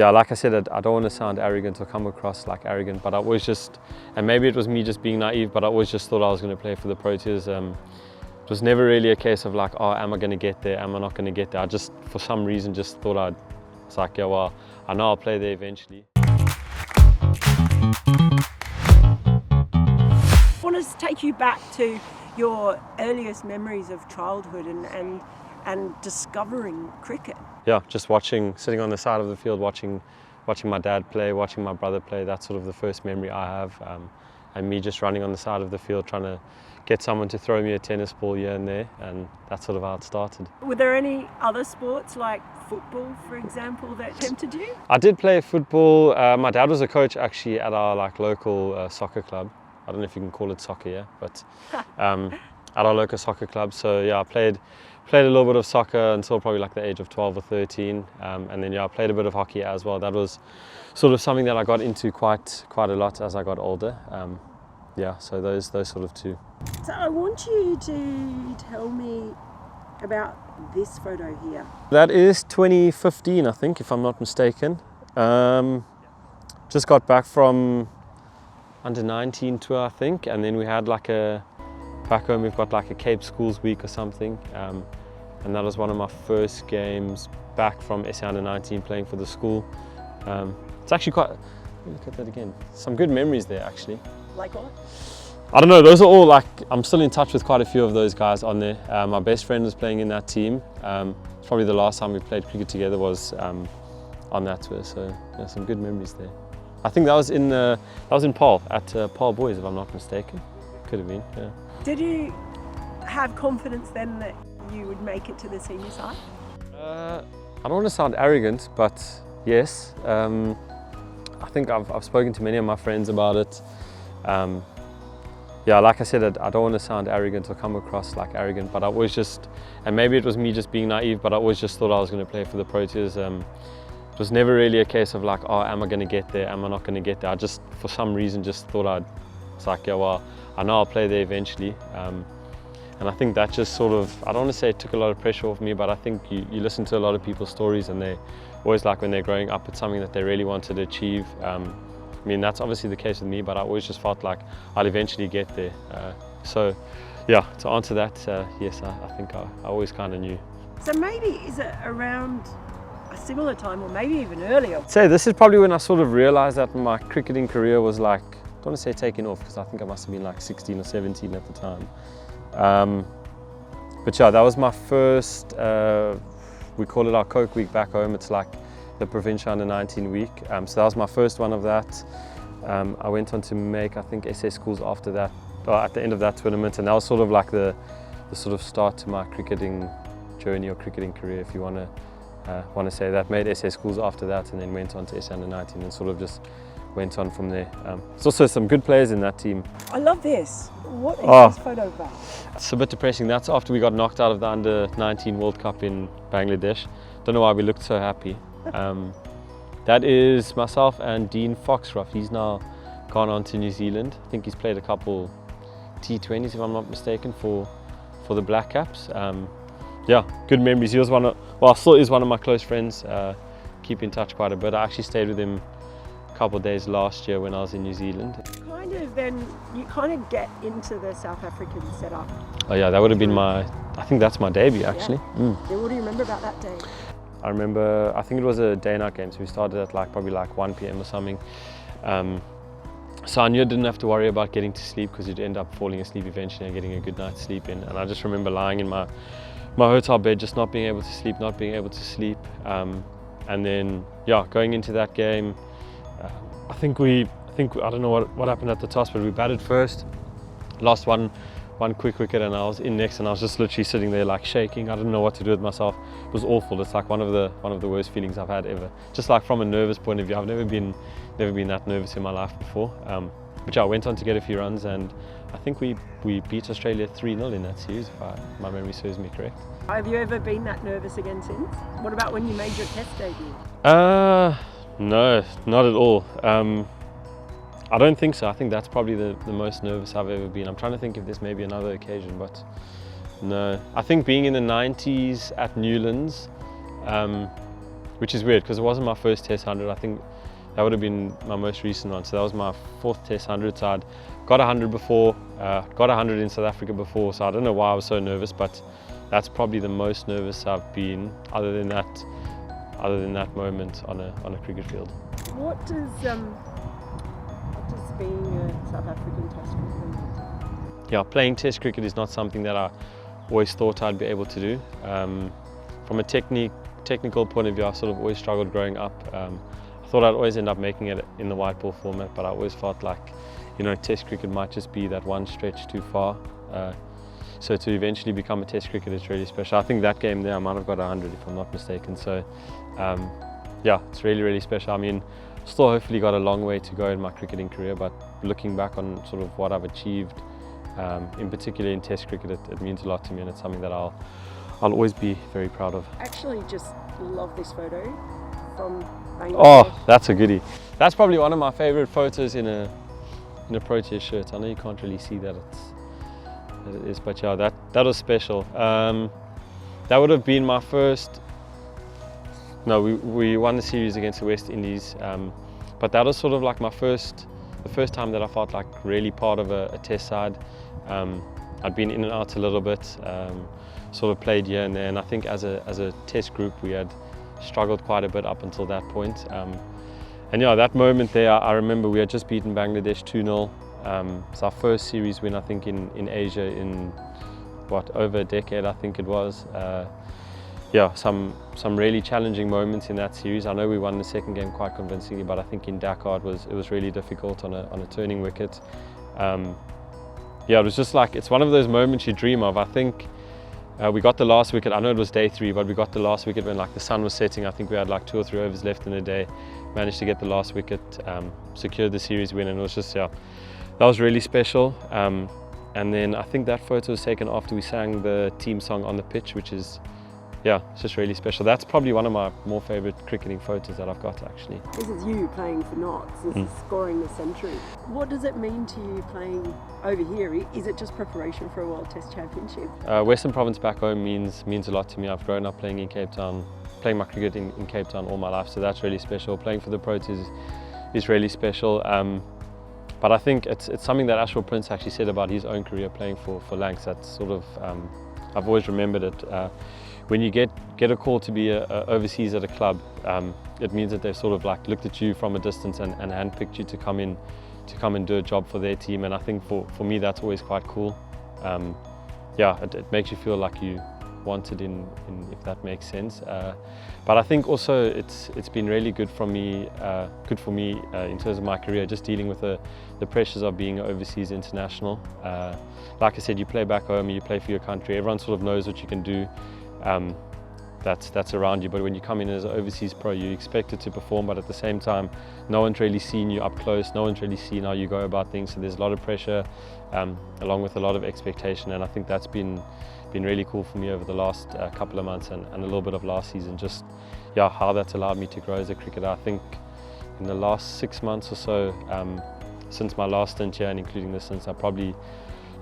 yeah, like I said, I don't want to sound arrogant or come across like arrogant, but I always just, and maybe it was me just being naive, but I always just thought I was going to play for the Proteas. It was never really a case of like, oh, am I going to get there? Am I not going to get there? I just, for some reason, just thought it's like, yeah, well, I know I'll play there eventually. I want to take you back to your earliest memories of childhood and discovering cricket. Yeah, just sitting on the side of the field, watching my dad play, watching my brother play. That's sort of the first memory I have. And me just running on the side of the field, trying to get someone to throw me a tennis ball here and there, and that's sort of how it started. Were there any other sports like football, for example, that tempted you? I did play football. My dad was a coach actually at our local soccer club. I don't know if you can call it soccer, yeah, but at our local soccer club. So yeah, I played a little bit of soccer until probably like the age of 12 or 13, and then yeah, I played a bit of hockey as well. That was sort of something that I got into quite a lot as I got older. Yeah, so those sort of two. So I want you to tell me about this photo here. That is 2015, I think, if I'm not mistaken. Just got back from under 19 tour, I think, and then we had back home we've got like a Cape Schools week or something, and that was one of my first games back from SA under 19 playing for the school. It's actually quite, let me look at that again, some good memories there actually. Like what? I don't know, those are all like, I'm still in touch with quite a few of those guys on there. My best friend was playing in that team. It's probably the last time we played cricket together was on that tour, so yeah, some good memories there. I think that was in Paarl, at Paarl Boys, if I'm not mistaken. Could have been, yeah. Did you have confidence then that you would make it to the senior side? I don't want to sound arrogant, but yes. I think I've spoken to many of my friends about it. Yeah, like I said, I don't want to sound arrogant or come across like arrogant, but I always just, and maybe it was me just being naive, but I always just thought I was going to play for the Proteas. It was never really a case of like, oh, am I going to get there? Am I not going to get there? I just, for some reason, just thought it's like, yeah, well, I know I'll play there eventually. And I think that just sort of, I don't want to say it took a lot of pressure off me, but I think you listen to a lot of people's stories and they always like when they're growing up, it's something that they really wanted to achieve. I mean, that's obviously the case with me, but I always just felt like I'll eventually get there. So yeah, to answer that, yes, I think I always kind of knew. So maybe is it around a similar time or maybe even earlier? I'd say this is probably when I sort of realized that my cricketing career was like, I don't want to say taking off because I think I must have been like 16 or 17 at the time. But yeah, that was my first, we call it our Coke week back home. It's like the provincial under 19 week. So that was my first one of that. I went on to make, I think, SA Schools after that, at the end of that tournament, and that was sort of like the sort of start to my cricketing journey or cricketing career, if you want to say that. Made SA Schools after that, and then went on to SA under 19 and sort of just went on from there. There's also some good players in that team. I love this. What is this photo about? It's a bit depressing. That's after we got knocked out of the under 19 World Cup in Bangladesh. Don't know why we looked so happy. That is myself and Dean Foxcroft. He's now gone on to New Zealand. I think he's played a couple T20s, if I'm not mistaken, for the Black Caps. Yeah, good memories. He was still is one of my close friends. Keep in touch quite a bit. I actually stayed with him a couple of days last year when I was in New Zealand. You kind of get into the South African setup. Oh yeah, that would have been I think that's my debut actually. Yeah. What do you remember about that day? I remember, I think it was a day night game, so we started at probably 1 p.m. or something. So I knew I didn't have to worry about getting to sleep because you'd end up falling asleep eventually and getting a good night's sleep in. And I just remember lying in my hotel bed, just not being able to sleep, and then yeah, going into that game, I think I don't know what happened at the toss, but we batted first, lost one quick wicket, and I was in next, and I was just literally sitting there shaking. I didn't know what to do with myself. It was awful. It's one of the worst feelings I've had ever. Just from a nervous point of view, I've never been that nervous in my life before. But yeah, I went on to get a few runs, and I think we beat Australia 3-0 in that series, if my memory serves me correct. Have you ever been that nervous again since? What about when you made your test debut? No, not at all. I don't think so. I think that's probably the most nervous I've ever been. I'm trying to think if there's maybe another occasion, but no. I think being in the 90s at Newlands, which is weird because it wasn't my first Test 100. I think that would have been my most recent one. So that was my 4th Test 100. So I'd got 100 before, got 100 in South Africa before. So I don't know why I was so nervous, but that's probably the most nervous I've been, other than that moment on a cricket field. What does being a South African Test cricketer mean? Yeah, playing Test cricket is not something that I always thought I'd be able to do. From a technical point of view, I sort of always struggled growing up. I thought I'd always end up making it in the white ball format, but I always felt like, Test cricket might just be that one stretch too far. So to eventually become a Test cricketer is really special. I think that game there I might have got 100 if I'm not mistaken. So yeah, it's really, really special. I mean, still hopefully got a long way to go in my cricketing career, but looking back on sort of what I've achieved, in particular in Test cricket, it means a lot to me, and it's something that I'll always be very proud of. Actually, just love this photo from Bangladesh. Oh, that's a goodie. That's probably one of my favorite photos in a Proteas shirt. I know you can't really see that it is, but yeah, that was special. That would have been my first. No, we won the series against the West Indies, but that was sort of like the first time that I felt like really part of a Test side. I'd been in and out a little bit, sort of played here and there, and I think as a Test group we had struggled quite a bit up until that point. And yeah, that moment there, I remember we had just beaten Bangladesh 2-0. It's our first series win, I think, in Asia in over a decade, I think it was. Yeah, some really challenging moments in that series. I know we won the second game quite convincingly, but I think in Dakar it was really difficult on a turning wicket. Yeah, it was just like, it's one of those moments you dream of. I think we got the last wicket. I know it was day 3, but we got the last wicket when the sun was setting. I think we had 2 or 3 overs left in the day. Managed to get the last wicket, secured the series win, and it was just, yeah, that was really special. And then I think that photo was taken after we sang the team song on the pitch, which is, yeah, it's just really special. That's probably one of my more favourite cricketing photos that I've got, actually. This is you playing for Notts. This is scoring the century. What does it mean to you playing over here? Is it just preparation for a World Test Championship? Western Province back home means a lot to me. I've grown up playing in Cape Town, playing my cricket in Cape Town all my life, so that's really special. Playing for the Proteas is really special. But I think it's something that Ashwell Prince actually said about his own career playing for Lancs. That's sort of, I've always remembered it. When you get a call to be overseas at a club, it means that they've sort of looked at you from a distance and handpicked you to come and do a job for their team. And I think for me that's always quite cool. Yeah, it makes you feel like you wanted in if that makes sense. But I think also it's been really good for me in terms of my career, just dealing with the pressures of being an overseas international. Like I said, you play back home, you play for your country, everyone sort of knows what you can do. That's around you, but when you come in as an overseas pro, you're expected to perform, but at the same time no one's really seen you up close, no one's really seen how you go about things, so there's a lot of pressure along with a lot of expectation, and I think that's been really cool for me over the last couple of months and a little bit of last season, just yeah, how that's allowed me to grow as a cricketer. I think in the last 6 months or so, since my last stint here and including this stint, I probably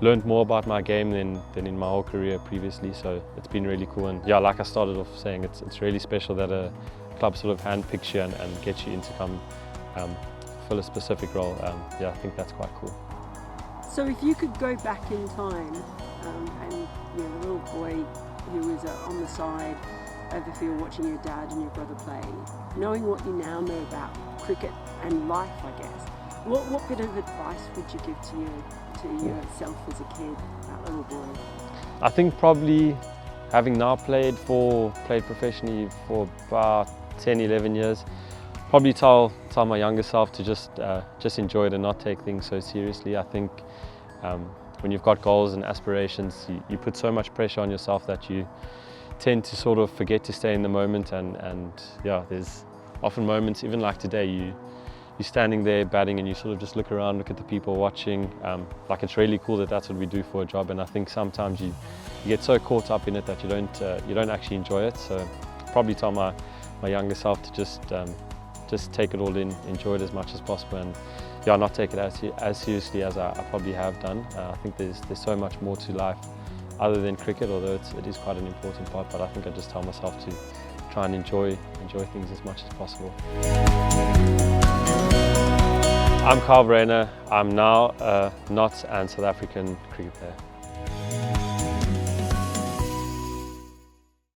learned more about my game than in my whole career previously, so it's been really cool. And yeah, like I started off saying, it's really special that a club sort of handpicks you and gets you in to come fill a specific role. Yeah, I think that's quite cool. So if you could go back in time and the little boy who was on the side of the field watching your dad and your brother play, knowing what you now know about cricket and life, I guess, what bit of advice would you give to yourself as a kid, that little boy? I think probably having now played professionally for about 10-11 years, probably tell my younger self to just enjoy it and not take things so seriously. I think when you've got goals and aspirations, you put so much pressure on yourself that you tend to sort of forget to stay in the moment, and yeah, there's often moments, even like today, you're standing there batting and you sort of just look around, look at the people watching. It's really cool that that's what we do for a job, and I think sometimes you get so caught up in it that you don't actually enjoy it. So probably tell my younger self to just take it all in, enjoy it as much as possible, and yeah, not take it as seriously as I probably have done. I think there's so much more to life other than cricket, although it is quite an important part, but I think I just tell myself to try and enjoy things as much as possible. I'm Verreynne. I'm now a Knots and South African cricket player.